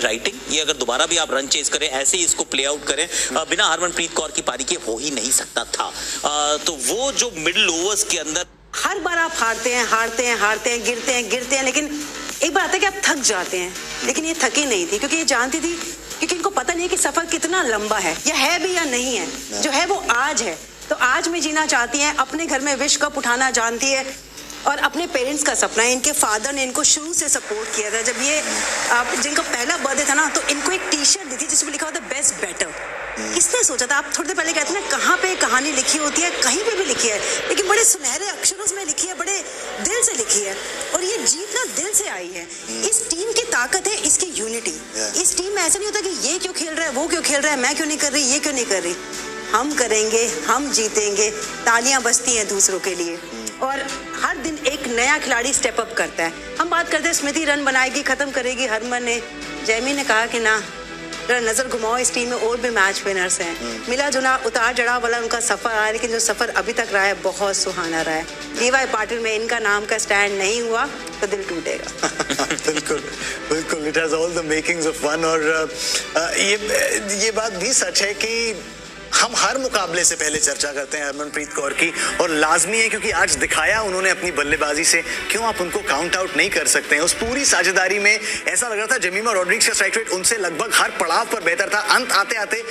Writing ये अगर दोबारा भी आप रन चेज करें, ऐसे ही इसको प्ले आउट करें, बिना हरमनप्रीत कौर की पारी के हो ही नहीं सकता था। तो वो जो मिडिल ओवर्स के अंदर हर बार आप हारते हैं, गिरते हैं, लेकिन एक बार आता है कि आप थक जाते हैं। लेकिन ये थकी नहीं थी, क्योंकि ये जानती थी, क्योंकि इनको पता नहीं है कि सफर कितना लंबा है, या है भी या नहीं है। जो है वो आज है, तो आज में जीना चाहती हैं, अपने घर में विश्व कप उठाना जानती है, और अपने पेरेंट्स का सपना है। इनके फादर ने इनको शुरू से सपोर्ट किया था। जब ये जिनका पहला बर्थडे था ना, तो इनको एक टी शर्ट दी थी जिसमें लिखा होता बेस्ट बेटर। किसने सोचा था? आप थोड़ी देर पहले कहते हैं ना, कहाँ पे कहानी लिखी होती है, कहीं पे भी लिखी है, लेकिन बड़े सुनहरे अक्षरों में लिखी है, बड़े दिल से लिखी है, और ये जीत ना दिल से आई है। इस टीम की ताकत है इसकी यूनिटी। इस टीम में ऐसा नहीं होता कि ये क्यों खेल रहा है, वो क्यों खेल रहा है, मैं क्यों नहीं कर रही, ये क्यों नहीं कर रही। हम करेंगे, हम जीतेंगे, तालियां बजती हैं दूसरों के लिए, और हर दिन एक नया खिलाड़ी स्टेप अप करता है। हम बात करते हैं स्मृति रन बनाएगी, खत्म करेगी, हरमन ने, जैमी ने कहा कि ना, नजर घुमाओ, इस टीम में और भी मैच विनर्स हैं। मिला जुला उतार चढ़ाव वाला उनका सफर रहा है, लेकिन जो सफर अभी तक रहा है बहुत सुहाना रहा है। डीवाई पाटिल में इनका नाम का स्टैंड नहीं हुआ तो दिल टूटेगा। बिल्कुल बिल्कुल, it has all the makings of fun. और ये बात भी सच है कि हम हर मुकाबले से पहले चर्चा करते हैं हरमनप्रीत कौर की, और लाजमी है, क्योंकि आज दिखाया उन्होंने अपनी बल्लेबाजी से, क्यों आप उनको काउंट आउट नहीं कर सकते हैं। उस पूरी साझेदारी में ऐसा लग रहा था जेमिमा रॉड्रिग्स का स्ट्राइक रेट उनसे लगभग हर पड़ाव पर बेहतर था। अंत आते आते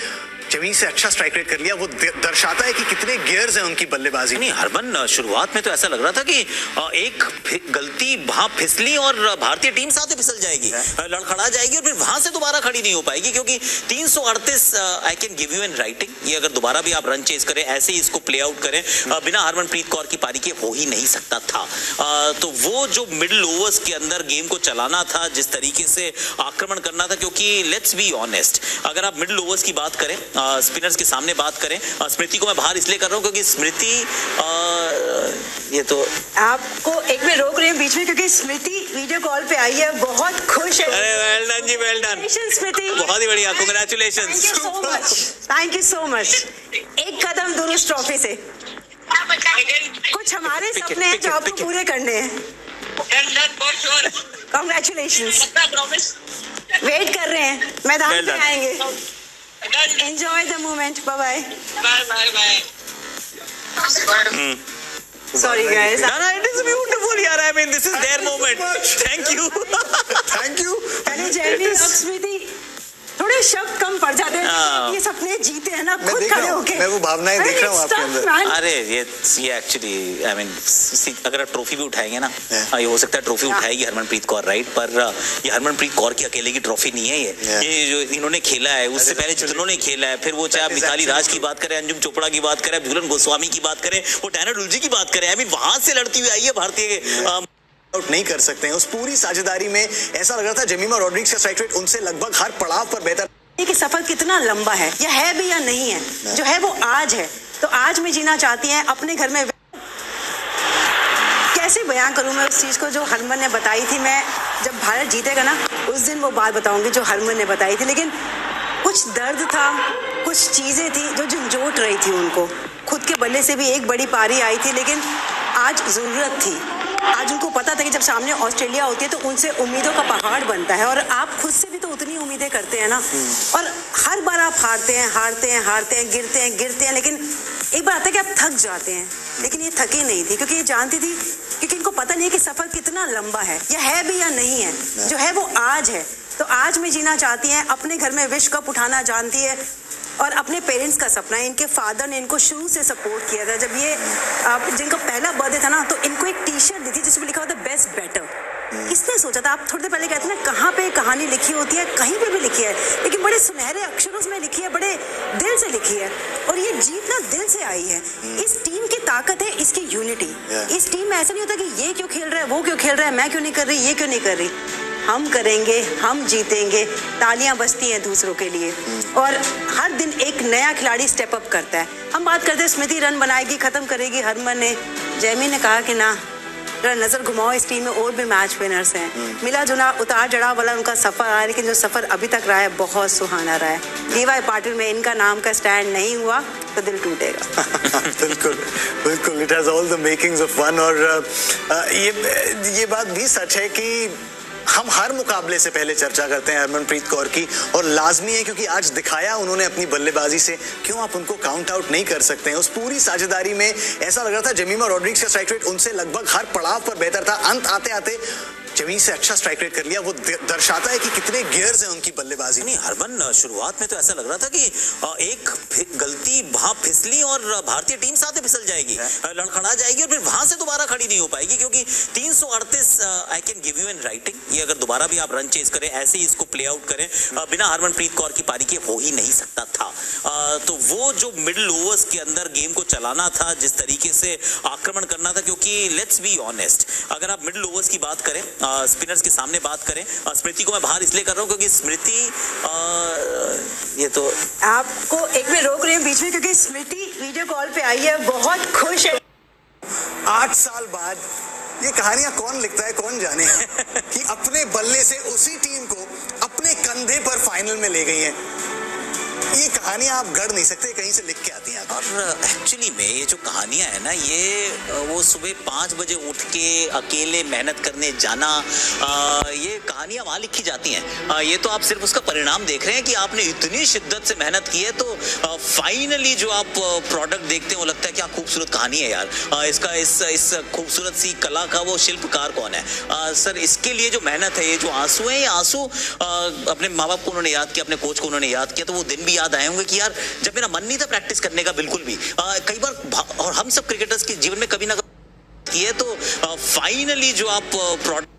जमीन से अच्छा स्ट्राइक रेट कर लिया। वो दर्शाता है कि कितने गियर्स हैं उनकी बल्लेबाजी। नहीं, हरमन शुरुआत में तो ऐसा लग रहा था कि एक गलती वहां फिसली और भारतीय टीम साथ ही फिसल जाएगी, लड़खड़ा जाएगी, और फिर वहां से दोबारा खड़ी नहीं हो पाएगी, क्योंकि 338 I can give you in writing ये अगर दोबारा भी आप रन चेज करें, ऐसे ही इसको प्ले आउट करें, बिना हरमनप्रीत कौर की पारी के हो ही नहीं सकता था। तो वो जो मिडिल ओवर्स के अंदर गेम को चलाना था, जिस तरीके से आक्रमण करना था, क्योंकि लेट्स बी ऑनेस्ट, अगर आप मिडिल ओवर्स की बात करें, स्पिनर्स के सामने बात करें, स्मृति को मैं बाहर इसलिए कर रहा हूं क्योंकि स्मृति ये तो आपको एक में रोक रही हूँ बीच में, क्योंकि स्मृति वीडियो कॉल पे आई है, बहुत खुश है। अरे वेल डन जी, वेल डन स्मृति, बहुत ही बढ़िया, congratulations, thank you so much. एक कदम दूर उस ट्रॉफी से। कुछ हमारे सपने हैं जो आपको पूरे करने हैं। कांग्रेचुलेशंस, वेट कर रहे हैं, मैदान पे आएंगे। Enjoy the moment. Bye bye. Sorry guys. No, it is beautiful yaar. I mean, this is their moment. Thank you. Thank you. अरे जैमी, स्मृति, थोड़े शब्द कम पड़ जाते हैं। ये सपने जीते हैं ना खुद खड़े होके। मैं वो भावनाएं देख रहा हूँ आपके अंदर। अरे ये एक्चुअली आई मीन, अगर आप ट्रॉफी भी उठाएंगे ना, ये हो सकता है ट्रॉफी उठाएगी हरमनप्रीत कौर, राइट, पर ये हरमनप्रीत कौर की अकेले की ट्रॉफी नहीं है। ये जो इन्होंने खेला है, उससे पहले जितनों ने खेला है, फिर वो चाहे आप मिताली राज की बात करें, अंजुम चोपड़ा की बात करें, झूलन गोस्वामी की बात करें, वो टैनर डुलजी की बात करें, आई मीन वहां से लड़ती हुई आई है भारतीय आउट नहीं कर सकते हैं। उस पूरी साझेदारी में ऐसा लग रहा था जेमिमा रॉड्रिग्स का स्ट्राइक रेट उनसे लगभग हर पड़ाव पर बेहतर। कि सफर कितना लंबा है, या है भी या नहीं है। जो है वो आज है, तो आज में जीना चाहती हैं, अपने घर में। कैसे बयां करूं मैं उस चीज को जो हरमन ने बताई थी। मैं जब भारत जीतेगा ना, उस दिन वो बात बताऊंगी जो हरमन ने बताई थी। लेकिन कुछ दर्द था, कुछ चीजें थी जो झंझोट रही थी उनको। खुद के बल्ले से भी एक बड़ी पारी आई थी, लेकिन आज जरूरत थी। आज उनको पता था कि जब सामने ऑस्ट्रेलिया होती है तो उनसे उम्मीदों का पहाड़ बनता है, और आप खुद से भी तो उतनी उम्मीदें करते हैं ना। और हर बार आप हारते हैं, गिरते हैं, लेकिन एक बार आता है कि आप थक जाते हैं। लेकिन ये थकी नहीं थी, क्योंकि ये जानती थी, क्योंकि इनको पता नहीं है कि सफर कितना लंबा है, या है भी या नहीं है। जो है वो आज है, तो आज में जीना चाहती हैं, अपने घर में विश्व कप उठाना जानती है, और अपने पेरेंट्स का सपना है। इनके फादर ने इनको शुरू से सपोर्ट किया था। जब ये जिनका पहला बर्थडे था ना, तो इनको एक टी शर्ट दी थी जिसमें लिखा होता बेस्ट बेटर। किसने सोचा था? आप थोड़ी देर पहले कहते हैं ना, कहाँ पे कहानी लिखी होती है, कहीं पे भी लिखी है, लेकिन बड़े सुनहरे अक्षरों में लिखी है, बड़े दिल से लिखी है, और ये जीत ना दिल से आई है। इस टीम की ताकत है इसकी यूनिटी। इस टीम में ऐसा नहीं होता कि ये क्यों खेल रहा है, वो क्यों खेल रहा है, मैं क्यों नहीं कर रही, ये क्यों नहीं कर रही। हम करेंगे, हम जीतेंगे, तालियां बजती हैं दूसरों के लिए, और हर दिन एक नया खिलाड़ी स्टेप अप करता है। हम बात करते हैं स्मृति रन बनाएगी, खत्म करेगी, हरमन ने, जैमी ने कहा कि ना, नजर घुमाओ, इस टीम में और भी मैच विनर्स हैं। मिला जुला उतार चढ़ाव वाला उनका सफर रहा है, लेकिन जो सफर अभी तक रहा है बहुत सुहाना रहा है। डीवाई पाटिल में इनका नाम का स्टैंड नहीं हुआ तो दिल टूटेगा। बिल्कुल बिल्कुल, it has all the makings of fun. और ये बात भी सच है कि हम हर मुकाबले से पहले चर्चा करते हैं हरमनप्रीत कौर की, और लाजमी है क्योंकि आज दिखाया उन्होंने अपनी बल्लेबाजी से। क्यों आप उनको काउंट आउट नहीं कर सकते हैं? उस पूरी साझेदारी में ऐसा लग रहा था जेमिमा रॉड्रिग्स का स्ट्राइक रेट उनसे लगभग हर पड़ाव पर बेहतर था। अंत आते आते जमीन से अच्छा स्ट्राइक रेट कर लिया। वो दर्शाता है कि कितने गियर्स हैं उनकी बल्लेबाजी। नहीं, हरमन शुरुआत में तो ऐसा लग रहा था कि एक गलती वहां फिसली और भारतीय टीम साथ ही फिसल जाएगी, लड़खड़ा जाएगी और फिर वहां से दोबारा खड़ी नहीं हो पाएगी, क्योंकि 338 I can give you in writing. ये अगर दोबारा भी आप रन चेज करें, ऐसे ही इसको प्ले आउट करें बिना हरमनप्रीत कौर की पारी के, हो ही नहीं सकता था। तो वो जो मिडिल ओवर्स के अंदर गेम को चलाना था, जिस तरीके से आक्रमण करना था, क्योंकि लेट्स बी ऑनेस्ट, अगर आप मिडिल ओवर्स की बात करें, स्पिनर्स के सामने बात करें, स्मृति को मैं बाहर इसलिए कर रहा हूं क्योंकि स्मृति ये तो आपको एक मिनट रोक रही हूँ बीच में, क्योंकि स्मृति वीडियो कॉल पे आई है, बहुत खुश है। 8 साल बाद ये कहानियां कौन लिखता है कौन जाने कि अपने बल्ले से उसी टीम को अपने कंधे पर फाइनल में ले गई हैं। ये कहानियां आप गढ़ नहीं सकते, कहीं से लिख के आती हैं। और एक्चुअली में ये जो कहानियां है ना, ये वो सुबह 5 बजे उठ के अकेले मेहनत करने जाना, ये कहानियां वहां लिखी जाती हैं। ये तो आप सिर्फ उसका परिणाम देख रहे हैं कि आपने इतनी शिद्दत से मेहनत की है, तो फाइनली जो आप प्रोडक्ट देखते हैं वो लगता है क्या खूबसूरत कहानी है यार। इसका इस खूबसूरत सी कला का वो शिल्पकार कौन है? सर, इसके लिए जो मेहनत है, ये जो आंसू है, ये आंसू अपने माँ बाप को उन्होंने याद किया, अपने कोच को उन्होंने याद किया, तो वो दिन भी याद आए होंगे कि यार जब मेरा मन नहीं था प्रैक्टिस करने का बिल्कुल भी। कई बार, और हम सब क्रिकेटर्स के जीवन में कभी ना कभी, तो फाइनली जो आप प्रोडक्ट